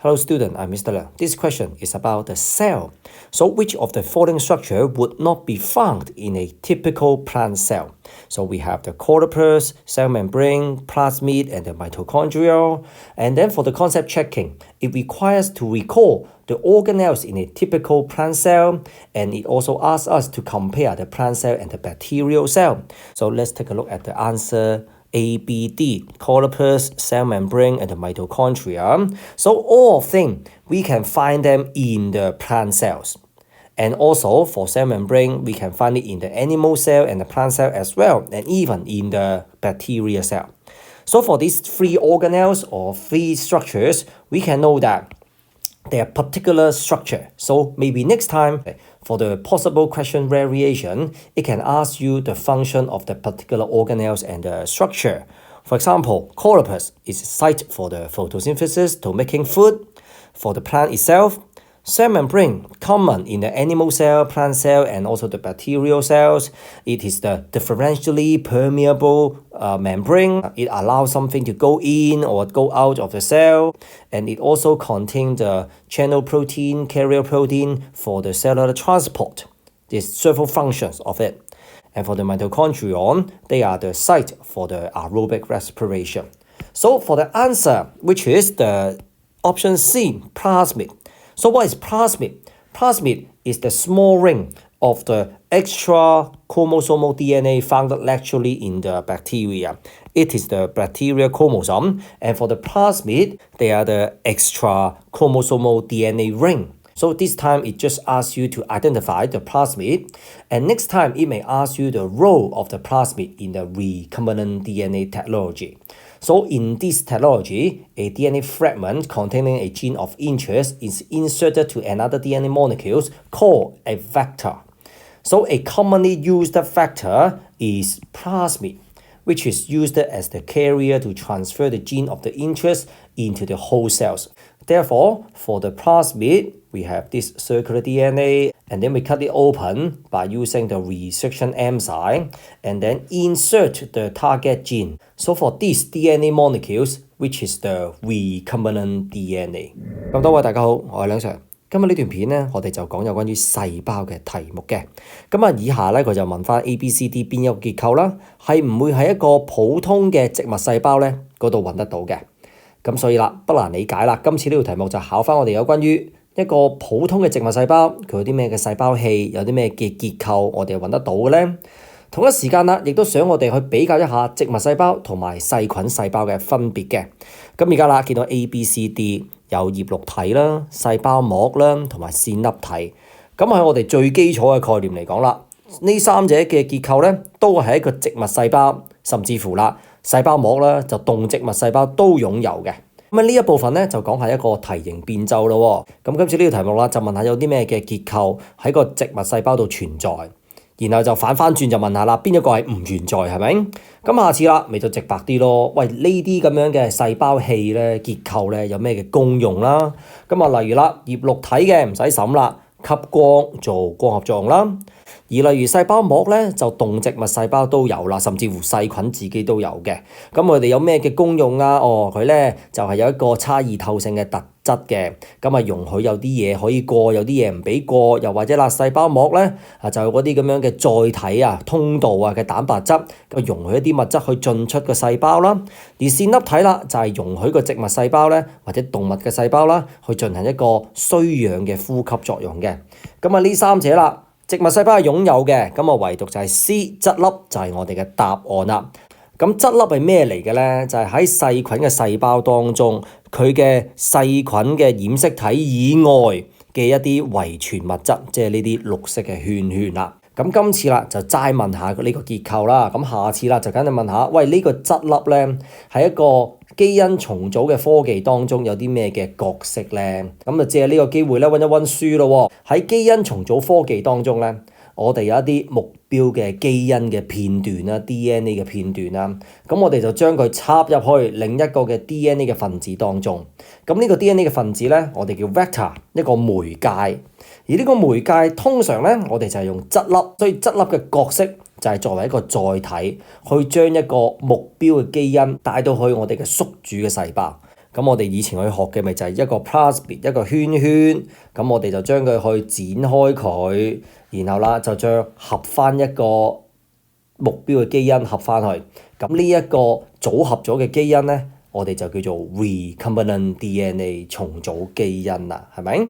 Hello student, I'm Mr. Leung. This question is about the cell. So which of the following structure would not be found in a typical plant cell? So we have the cauloplast, cell membrane, plasmid, and the mitochondria. And then for the concept checking, it requires to recall the organelles in a typical plant cell, and it also asks us to compare the plant cell and the bacterial cell. So let's take a look at the answer A, B, D, cauloplast, cell membrane, and the mitochondria. So all of them, we can find them in the plant cells. And also for cell membrane, we can find it in the animal cell and the plant cell as well, and even in the bacteria cell. So for these three organelles or three structures, we can know that their particular structure. So maybe next time, for the possible question variation, it can ask you the function of the particular organelles and the structure. For example, cauloplast is a site for the photosynthesis to making food. For the plant itself, cell membrane, common in the animal cell, plant cell, and also the bacterial cells. It is the differentially permeable membrane. It allows something to go in or go out of the cell. And it also contains the channel protein, carrier protein for the cellular transport. There's several functions of it. And for the mitochondrion, they are the site for the aerobic respiration. So for the answer, which is the option C, plasmid. So what is plasmid? Plasmid is the small ring of the extra chromosomal DNA found naturally in the bacteria. It is the bacteria chromosome, and for the plasmid, they are the extra chromosomal DNA ring. So this time it just asks you to identify the plasmid, and next time it may ask you the role of the plasmid in the recombinant DNA technology. So in this technology, a DNA fragment containing a gene of interest is inserted to another DNA molecule called a vector. So a commonly used vector is plasmid, which is used as the carrier to transfer the gene of the interest into the whole cells. Therefore, for the plasmid, we have this circular DNA, and then we cut it open by using the resection enzyme, and then insert the target gene. So for these DNA molecules, which is the recombinant DNA. 咁多位大家好，我係梁 Sir。今日呢段片咧，我哋就講有關於細胞嘅題目嘅。咁啊，以下咧佢就問翻 A、B、C、D 邊一個結構啦，係唔會喺一個普通嘅植物細胞咧嗰度揾得到嘅。咁所以啦，不難理解啦。今次呢條題目就考翻我哋有關於一個普通嘅植物細胞，佢有啲咩嘅細胞器，有啲咩嘅結構，我哋揾得到嘅咧。同一時間啦，亦都想我哋去比較一下植物細胞同埋細菌細胞嘅分別嘅。咁而家啦，見到 A、B、C、D 有葉綠體啦、細胞膜啦同埋線粒體。咁喺我哋最基礎嘅概念嚟講啦，呢三者嘅結構咧都係一個植物細胞，甚至乎啦細胞膜啦就動植物細胞都擁有嘅。咁呢一部分咧就講係一個題型變奏咯。咁今次呢個題目啦就問下有啲咩嘅結構喺個植物細胞度存在。然後就反轉就問下啦，邊一個係唔存在係咪？咁下次啦，咪就直白啲咯。喂，呢啲咁樣嘅細胞器咧結構咧有咩嘅功用啦？咁啊，例如啦，葉綠體嘅唔使審啦，吸光做光合作用啦。而例如細胞膜咧，就動植物細胞都有啦，甚至乎細菌自己都有嘅。咁佢哋有咩嘅功用啊？佢咧就係有一個差異透性嘅特質嘅，咁啊容許有啲嘢可以過，有啲嘢唔俾過，又或者啦細胞膜咧就有嗰啲咁樣嘅載體啊、通道啊嘅蛋白質，咁容許一啲物質去進出個細胞啦。而線粒體啦就係容許個植物細胞咧或者動物嘅細胞啦去進行一個需氧嘅呼吸作用嘅。咁啊呢三者啦。植物細胞係擁有嘅，咁啊唯獨就係 C 質粒就係我哋嘅答案啦。咁質粒係咩嚟嘅咧？就係喺細菌嘅細胞當中，佢嘅細菌嘅染色體以外嘅一啲遺傳物質，即係呢啲綠色嘅圈圈啦。咁今次啦就齋問下呢個結構啦，咁下次啦就梗係問下，喂呢個質粒咧係一個基因重組嘅科技當中有啲咩嘅角色咧？咁就借呢個機會咧溫一溫書咯。喺基因重組科技當中咧，我哋有一啲目標嘅基因嘅片段啦 ，DNA 嘅片段啦，咁我哋就將佢插入去另一個嘅 DNA 嘅分子當中。咁呢個 DNA 嘅分子咧，我哋叫 vector， 一個媒介。而呢個媒介通常咧，我哋就係用質粒，所以質粒嘅角色就係作為一個載體，去將一個目標嘅基因帶到去我哋嘅宿主嘅細胞。咁我哋以前去學嘅咪就係一個 plasmid 一個圈圈，咁我哋就將佢去剪開佢，然後啦就將合翻一個目標嘅基因合翻去，咁呢一個組合咗嘅基因咧，我哋就叫做 recombinant DNA 重組基因啦，係咪？